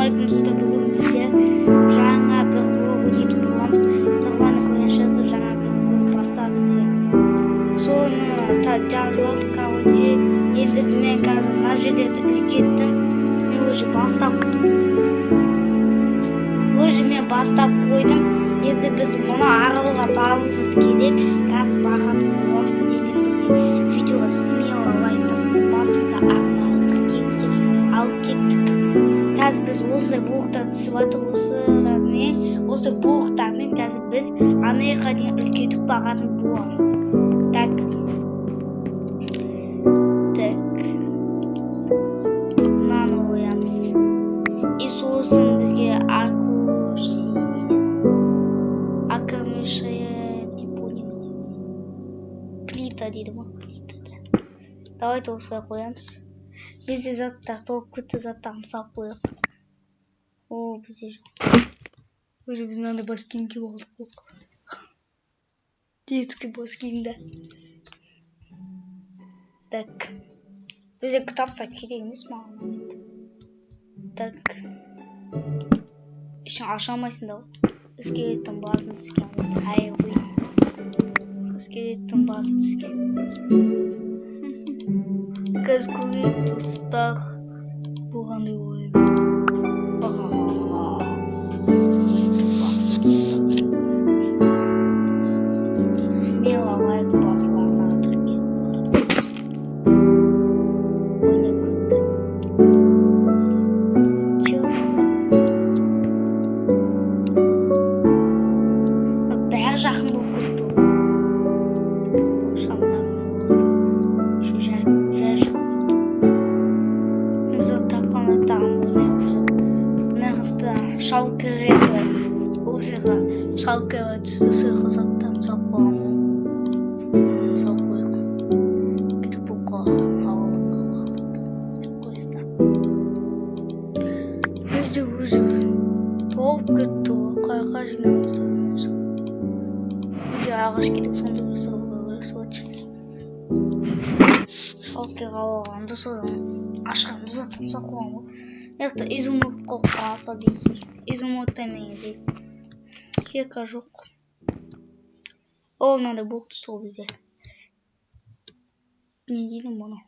Ассалаумағалейкум достар, бүгін бізде жаңа бір блог етіп боламыз. Нұрлан көрініс жазып жаңа бір блог бастадым мен. Соны жазып алдық, короче. Енді мен қазір мына жерлерді үлкейттім. Мен уже бастап қойдым. Енді біз мұны аралға баруымыз керек. Қазір баратын боламыз. Сіздермен бірге видеоға смело лайктарыңызды басыңыздар, арнайы тіркеңіздер алып кеттік. Қазір біз осындай блоктар түсіп жатырмыз. Осы блоктармен қазір біз анайға дейін үлкейтіп баратын боламыз. Так. Мынаны қоямыз. И сосын бізге плита дейді ма? Плита. Давайте осылай қоямыз. Бізде заттар, толып кетті заттарымыз салып қояйық. О, бізде жоқ. Уже біз мынандай бас киім киіп алдық қой. Детский бас киімді. Так. Бізде кітаптар керек емес маған. Так. Еще аша алмайсың да ғой. Скелеттің басын түскен ғой. Айвы. Скелеттің басы түскен. Қазір көрейік достар. Бұл қандай ойын. Смело лайк басуларына тіркеліп ойна көтті. Бәрі жақын болып кетті. Шалкереді. Осыға шалкері түсті сырғы заттан сал қоғамын. Сал қойық. Кетіп бұл қоғақ. Ауылыңға уақытты. Қойызда. Бізде өзі толып кетті. Қайға жинамызды білмейміз. Бізде ағаш кетіп сонда бір сырға көресі өтші. Шалкері алғанды содан ашқанды заттан сал қоғамын. Яқты изумруд қоқпаса бейгер. Изумруд емейді. Кека жоқ. О, мынандай блок түсті ғой бізде. Не дейді мұны?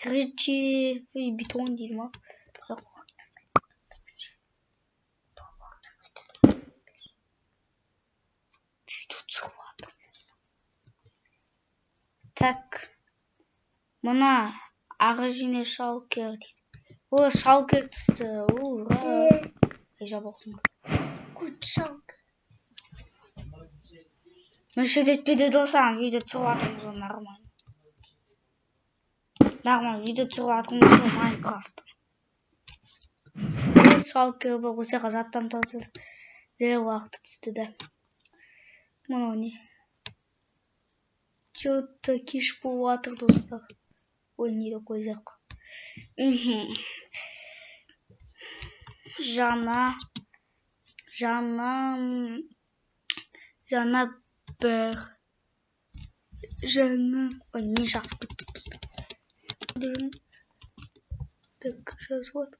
Кричевый бетон дейді ма? Так. Мына ағажине шалкер дейді. О, шалкер түсті. Ура! Жабоқсың. Күт шалкер. Мүшет етпеді достарым, видео түсіріп жатырмыз ғой нормально. Нормально, видео түсіріп жатырмыз ғой Майнкрафт. Шалкер бар, осыға заттан тасыз. Зәре уақыты түсті да. Мұны не? Чё-то кеш болып жатыр достар. Ой, неде қойзақ. Жаңа бір ой, не жазып кеттік біз. Так, жазылады.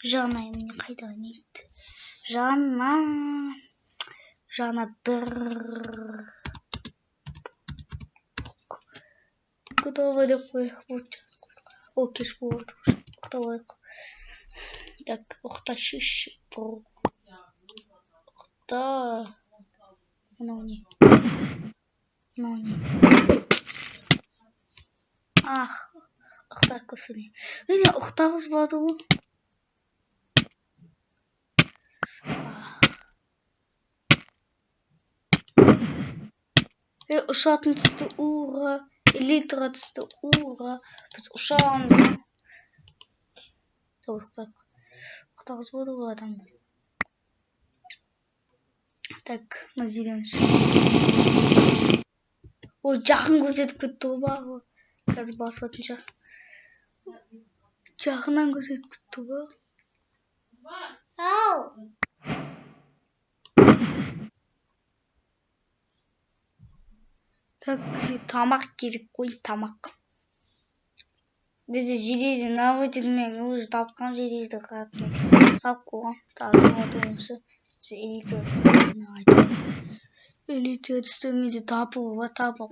Жаңа еміне қайда нейді. Жаңа бір Готово деп қойық. О, кеш болып отыр. Ұқта қойық. Так, ұқта шеш. Ұқта. Мынау не? Ұқта көсіне. Өне ұқтағыз бады ғой. Ұшатын түсті ұға. Элитра түсті ұға. Біз ұшағымыз. Ұқтағыз бады ғой адамды. Так, назиден үшін. О, жақын көзетіп кетті ғой бағы. Қазір басып атынша. Жақынан көзетіп кетті ғой. Ау! Так, тамақ керек қой, тамақ. бізде железді наводилмен уже тапқан железді қатты салып қойған. Тағы осы біз элитр түстемені айтамын. Элитр түстемеді табуға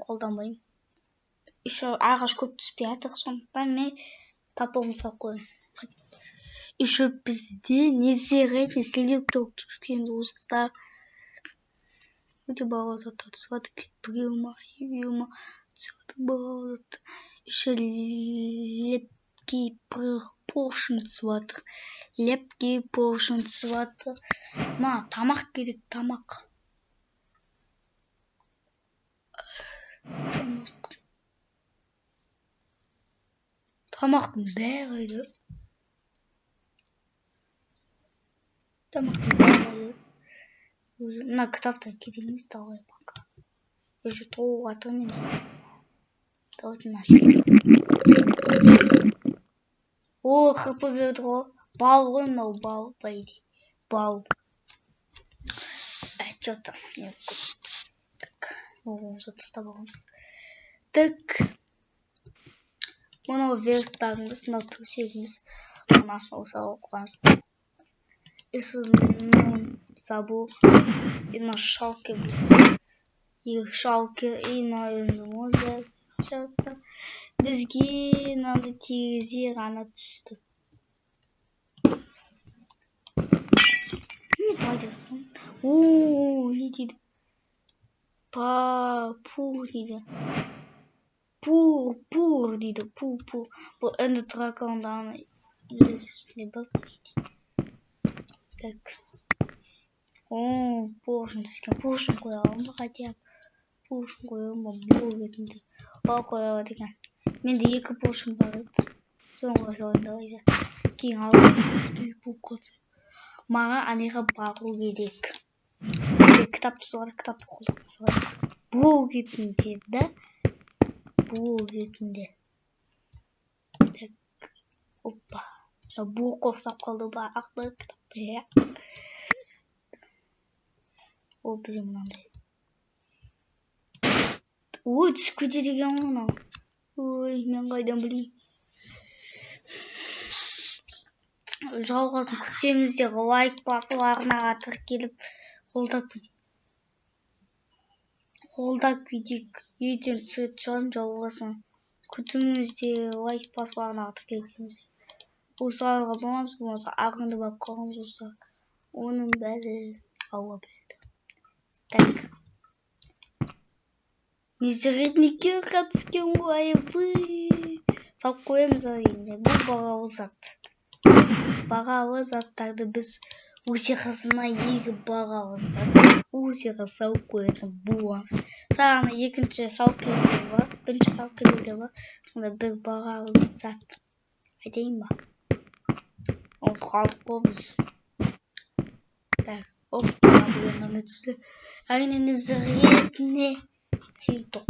қолданбаймын. Еще ағаш көп түспей жатыр, сондықтан мен табуын салып қоямын. Еще бізде несерет селектор түскенді осыда өте бағалы заттар түсіп жатыр. Біреуі екеуі бағалы заттар. Еще лепкий поршень түсіп жатыр. Лепкий поршень түсіп жатыр. Маған тамақ керек, тамақ. Тамақтың бәрі. Мына кітапта керемет, давай пока. Еще толық атырмен жатыр. Давайте начнем. О, хп берді ғой. Бал ғой мынау, бал, по идее. Бал. Что там? Так, оғымызды тастап аламыз. Так. Мынау верстагымыз, мынау төсегіміз. Мынасын осы қойғанбыз. Если забыл, и на шалке блестит. И шалке, и на измозе. Пожалуйста. Бізге надо терезе ғана түсті. Не пойдет. Не дейді. Пур дейді. Пур дейді. Пур. Бұл әнді траканданы бізде сізіне бір дейді. Так. Поршень түскен. Поршень қоямын ба хотя бы. Поршень қоямын ба бұл ретінде. Ол қояла деген. Менде 2 поршень бар еді. Соңғы салайын. Кейін алып болып қойса. Маған анеға бағу керек. Кітап түсіп кітапты қолданып. Бұл ретінде да. Бұл ретінде. Так. Опа. Бұл қофтап қалды ба ақты кітап. О, бізде мынандай. Ой, түсіп көтерген мынау. Ой, мен қайдан білейін. Жалғасын күтсеңіздер, лайк басып арнаға тіркеліп қолдап кетейік. Ертең түсіретін шығармын, жалғасын күтіңіздер, лайк басып арнаға тіркелгеніңіздер. Осы арнаға болмамыз, болмаса ағынды бап қалғанбыз осылар. Оның бәрі ауа берді. Так. Несеретникке қатыскен ғой, салып қоямыз әрине. Бұл бағалы зат. Бағалы заттарды біз өсеқасына егі бағалы зат. Өсеқа салып қоятын боламыз. Саған екінші салып келдер бар, бірінші салып келдер бар. Сонда бір бағалы зат. Айтайын ба? Оны қалдық қой біз. Так, опа, бұлынан өтісті. Әрине несеретіне селтоқ.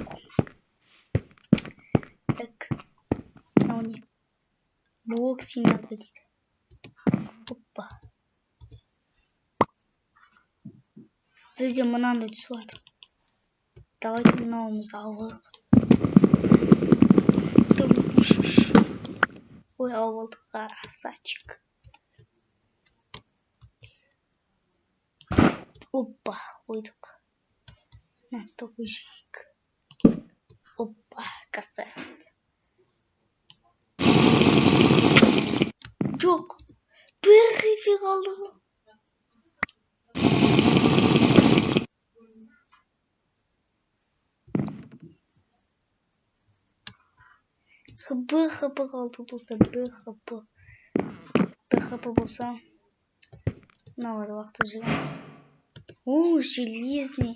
Так, мынау не? Блок символы дейді. Опа. Бізде мынандай түсіп жатыр. Давайте мынауымызды алайық. Ой, алып алдық, красавчик. Опа, қойдық. На, такой жейк. Опа, красавец. Жоқ, бір эфир алды. хп қалды достар, бір хп болса. Мынау уақытты жүреміз. О, железный.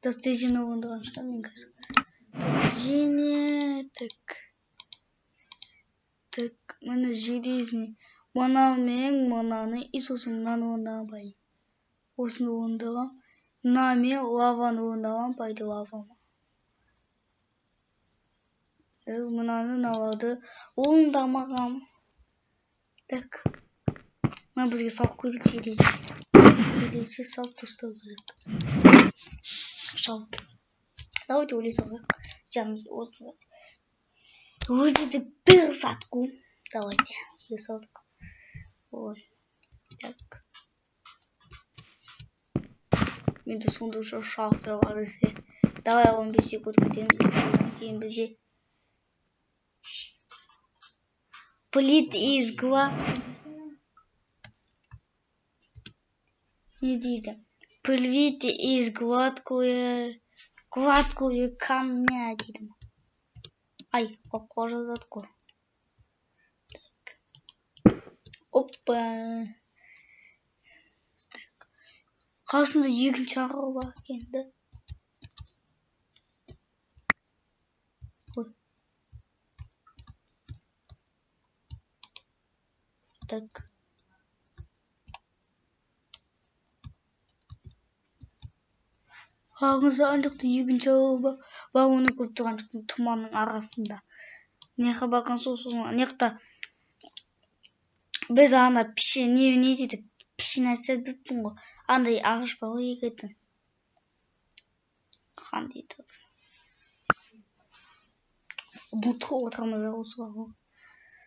Достижение ондырған шығар мен қазір. Достижение. Так, міне железный. Мынаны и сосын мынаны ондаған байды. Осыны ондаған. Мынамен лаваны ондаған байды лавама. Мынаны налады ондамаған. Так. Мына бізге салып көрік железде салып тастау керек. Жалко. Давайте улей салайық. Жанымызды осыны. Уже пересадку. Давайте пересадку. Ой. Так. Мен де сонда уже шақырып алды. Давай 15 секунд күтеміз. Бізде плит из не дейді. Плит из гладкую камня дейді. Ай, қожа затқо. Так. Опа. Қасында екінші ағыл бар енді. Так. Ағыңызда андықты екінші ағыл бар. Бар оны көп тұрған тұманның арасында. Неға баққан сосын. Неқта біз ана піші не дейді? Пішін әсет біппін ғой. Андай ағыш бар ғой екетін. Қан дейді. Бұты отырмызда осы бар ғой.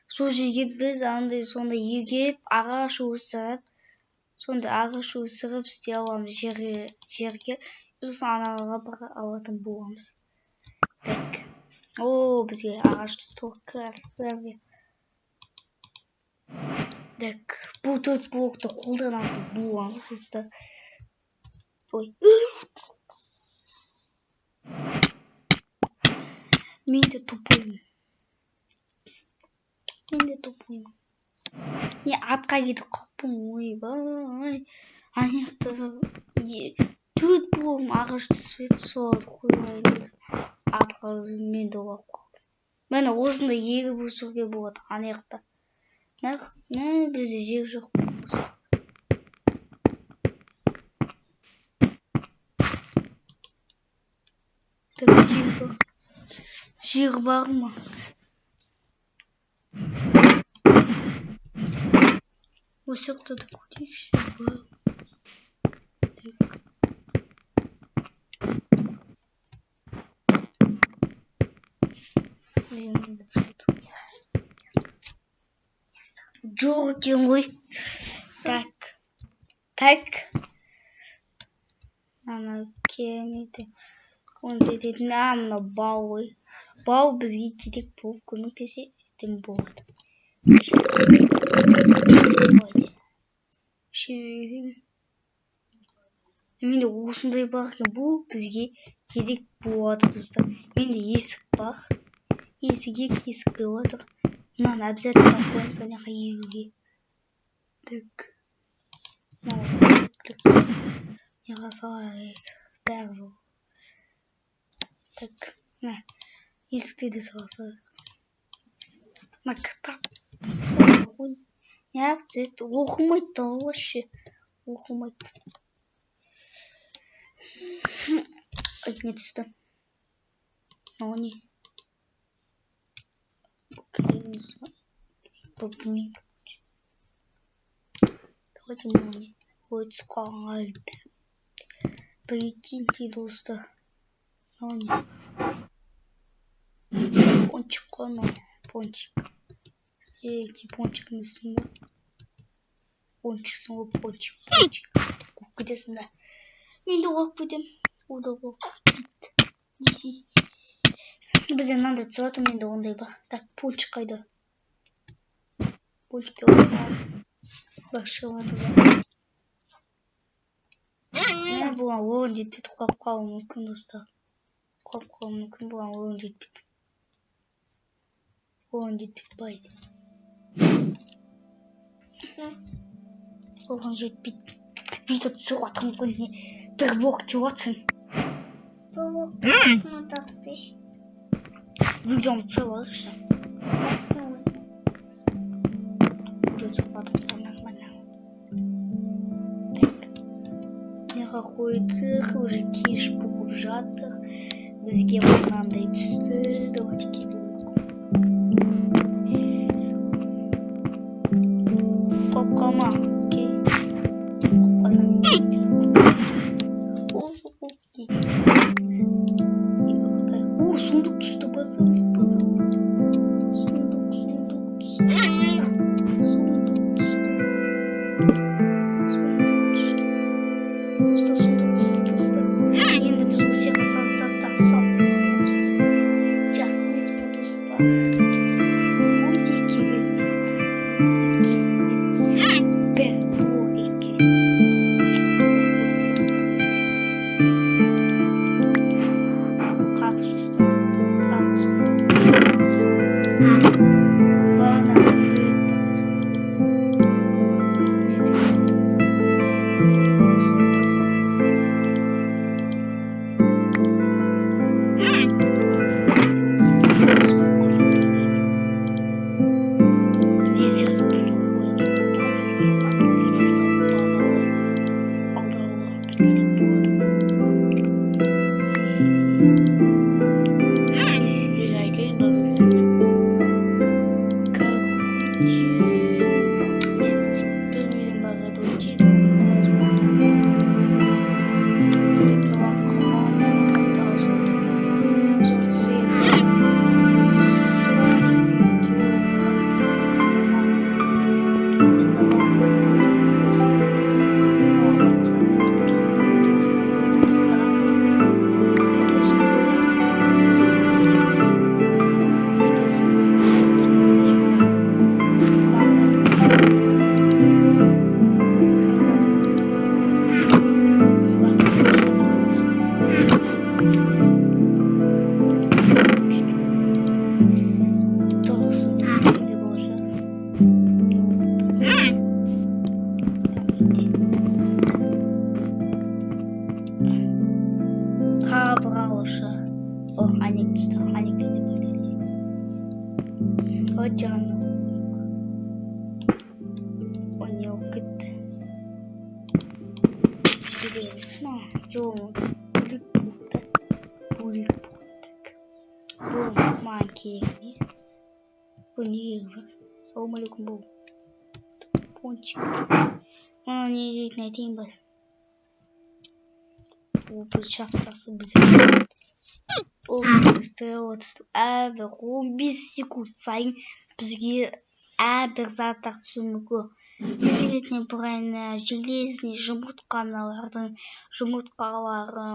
Сол жерге біз андай сонда егеп ағаш өсіріп, істей аламыз жерге. Сосын аналарға бір алатын боламыз. Так. О, бізге ағаш тұстық красаве. Так. Бұл 4 блокты қолданатын боламыз. Сосын. Ой. Мен де тупоймын. Не атқа кетіп қаппын, ойбай. Анекті 4 блогым ағашты свет солды қоймайды. Атқа мен де оғап қалдым. Мені осында егіп өсіруге болады анекті. Бізде жер жоқ болмасты. Так, жер бар ма? Осы жақта да көтекші бар. Так. Жоқ екен ғой. Так. Ана кемейді. Концертетін амына бау ғой. Бау бізге керек болып көмектесетін болады. Менде осындай бар екен, бұл бізге керек болады, достар. Менде есік бар. Есік болады. Мынаны обязательно қойымыз анаға егуге. Так. Мынаны көтексіз. Неға салайық. Бәрі жоқ. Так. Есікті де салайық. Кітап. Не yaptı? Okumaydı вообще. Okumaydı. Ай, не түсті. Не? Попмик. Давайте не. Хоть сколько. Прикиньте, достар. Не. Пончик, пончик. Эти пончик насында. Пончик соңғы пончик. Где сында? Мен де оғып бөдем. О да оғып бит. Десей. Бізден мынандай түсіп мен де ондай ба. Так, пончик қайда? Пончик те оғып lazım. Бақ шығады ба. Бұған оғын жетпейді. Қуап қалу мүмкін, достар. Қуап қалу мүмкін. Бұған оғын жетпейді. Оғын жетпейді байды. Оған жетпейді. Видео түсіріп атқым ғой не. Бір блок деп атсын. Бір блок басына тартып беш. Видеоны түсіріп алыршы. Басына ой. Видео түсіріп атқым ғой нормально. Так. Неға қойдық. Уже кеш болып жатыр. Бізге мынандай түсті. Давайте кебе ойық. Қопқама. Сундук түсті, базар. не болып кетті. Береміз ма? Жоқ, бөлек болды. Бұл маған керек емес. Бұл неге бар? Ассалаумағалейкум бұл. Пончик. Оны не жейтін айтайын ба? Бұл біз шапсасы бізде. Бұл бізде әрбір 15 секунд сайын бізге әрбір заттар түсуі мүмкін. Ретіне бұрайын железіне жұмыртқалардың жұмыртқалары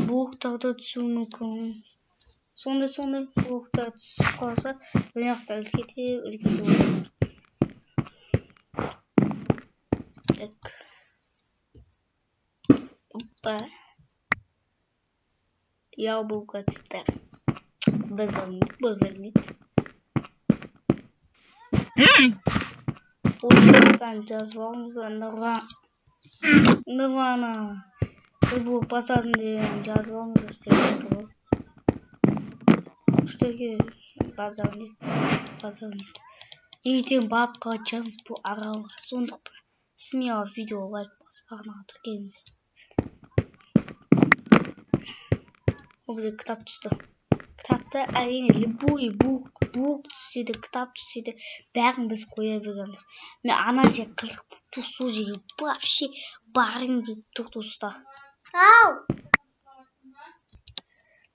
блоктарды түсуі мүмкін. Сондай блоктар түсіп қалса, бұяқта үлкейте отырсың. Так. Опа. Яблоко цвета. Безалит. Осыдан жазбауымыз Нұрғана. Бұл басадым деген жазбауымыз істеп отыр. Үштеге базарнет. Ертең барып қайтамыз бұл аралға. Сондықтан смело видео лайк басып арнаға тіркеліңіздер. Ол бізде кітап түсті. Кітапта әрине любой блок түседі, кітап түседі, бәрін біз қоя береміз. Мен ана жер қызық болып сол жерге вообще барың деп тұр достар.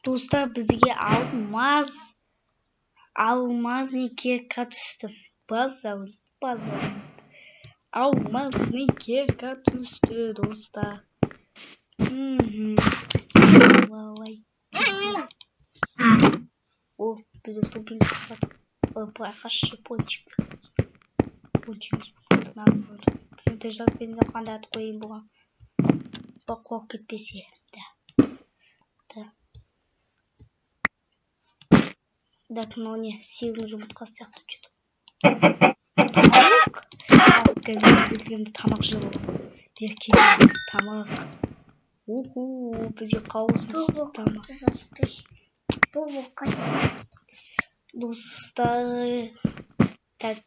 Достар, бізге алмазный кирка түсті. Базарнет. Алмазный кирка түсті, достар. О, бізде ступенька тұрады. Байқашы пончик. Пончик. Комментарий жазып беріңіздер қандай ат қойайын бұған. Бақылап кетпесе. Да, мынау не? Сиырдың жұмыртқасы сияқты что-то. Тамақ. Келгенде тамақ жеп алып. Беркелі тамақ. Бізге қауызын тамақ. Достар, так,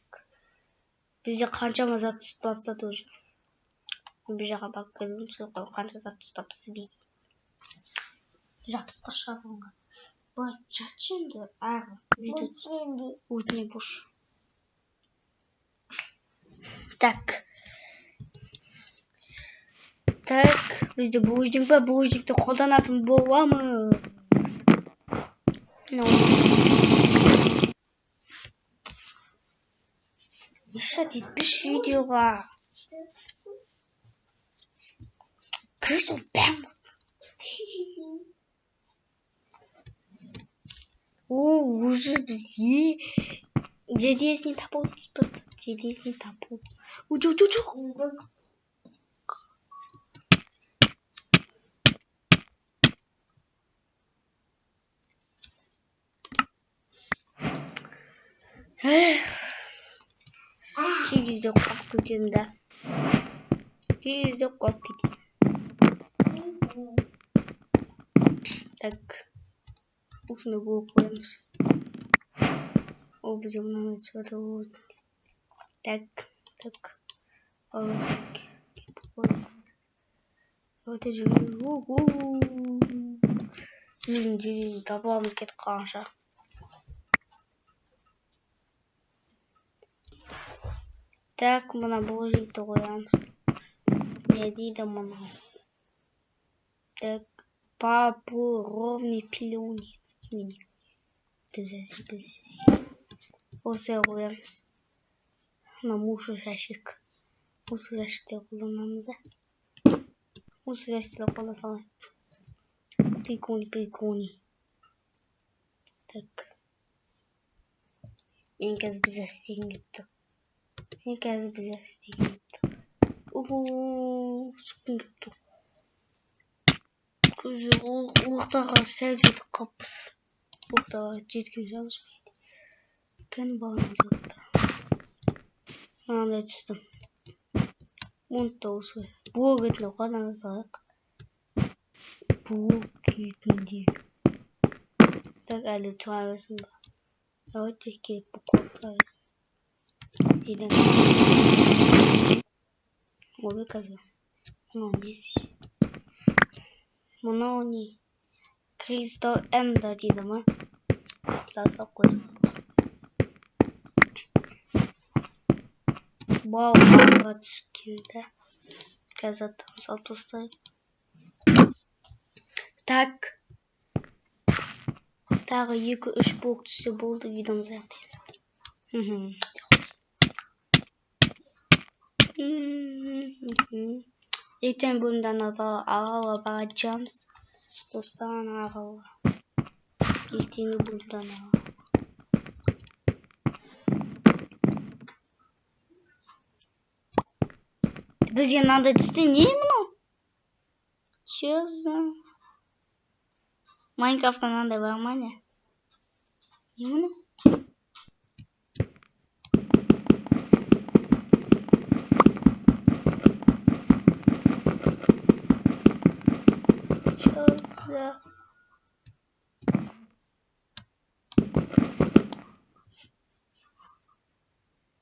бізде қаншама зат түсіп бастады уже. Бұл жаққа барып келдім, қанша зат ұстап сібейді. Жапысқа шығарғанға. Бай, жатшы енді ағы. Өтіне бош. Так, бізде бұлыждың ба? Бұлыждыңды қолданатын боламыз. Миша, детпіш видеоға. Кіріс ол бәріміз. Уже бізге жедесіне тапу түспісті. Жедесіне тапу. Жоқ. Кейде қоп кетемін да. Так. Осыны бұл қойымыз. Ол бізде мұнан өтсі өтіп. Так. Алғызын кеп қойды. Өте жүрген табамыз кетіп қалғанша. Так, мұна бұл жекті қоямыз. Не дейді мұна? Так, папу ровный пилюни. Безәзі. Осы қоямыз. Мұна мұшы жәшік. Осы жәшікті қолданамыз. Осы жәшікті қолданамыз. Прикольный. Так. Мен қазір біз әстеген кепті. Сұқын кепті. Көзі ұлықтаға сәл жетіп қаппыз. Ұлықтаға жеткен жамыз бейді. Кәні бағымыз өтті. Мынандай түстім. Мұнтта осы. Бұл кетінде қаданы сағық. Бұл кетінде. Так, әлі тұра берсін ба. Өте керек бұл қол тұра берсін. дейді. Ой, қазір. Мынау не? Crystal Ender дейді ма? Жазып қойсын. Вау, ағыра түсіп келді. Қазір салып тастайық. Так. Тағы 2-3 блок түссе болды, видеомызды аяқтаймыз. Ертең бөлімді ағауға барacağız. Достан ағауға. Ертеңгі бөлімді ағауға. Бізге мынандай түсте не мынау? Честно. Майнкрафтта мынандай бар ма не? Не мынау?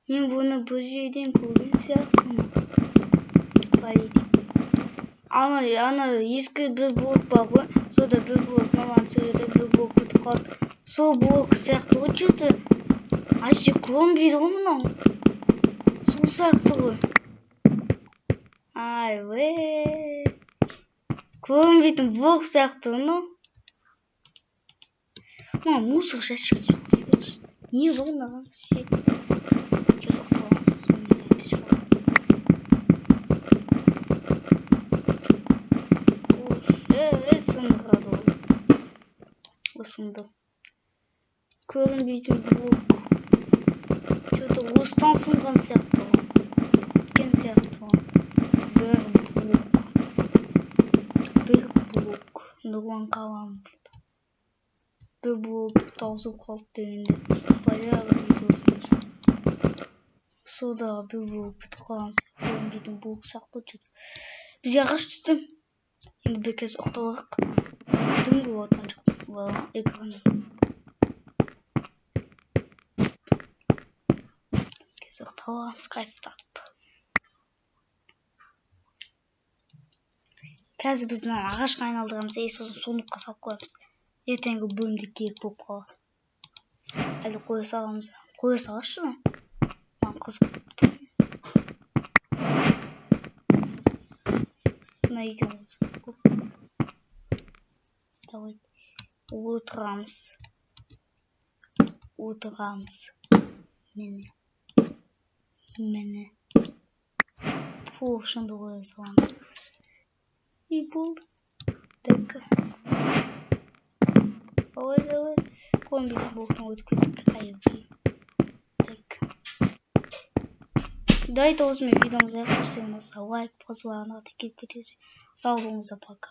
Мен бұны бір жерден көрген сияқтымын. Ана ескі бір блок бар ғой. Сода бір блок маған сөйледі, бір блок бітіп қалды. Сол блок сияқты ғой что-то. Ащы көрінбейді ғой мынау. Сол сияқты ғой. Ай ве. Көрінбейтін блок сияқты мынау. Мына мусор жәшік су. Не бар мынаған? Қазір ұқтырамыз. Осында. Көрінбейтін блок. Что-то осыдан сынған сияқты ғой. Біткен сияқты ғой. Бір блок. Нұрлан қалам. Бір блок таусып қалды дегенде. Баяғы видеосын. Сода бір блок бітіп қалған сияқты. Көрінбейтін блок сияқты что-то. Бізге ағаш түсті. Енді бір кез ұқтылық. Түн көріп отырған жоқ. Экраны. Қазір ұқтыламыз кайфтатып. Қазір біздің ағашқа айналдырамыз. Сондыққа салып қоямыз. Ертеңгі бөлімде керек болып қалады. Әлі қоя саламыз. Қоя салашы ма? Маған қызық болып тұр. Мына үйге давай. Отырамыз. Мені. Шынды қоя саламыз. И болды. Так. Давай. Комбиді блоктың өтіп кеттік. Так. Дайте осымен видеомызды аяқтайық. Лайк, позвонок, келіп кетесіз. Сау болыңыздар, пока.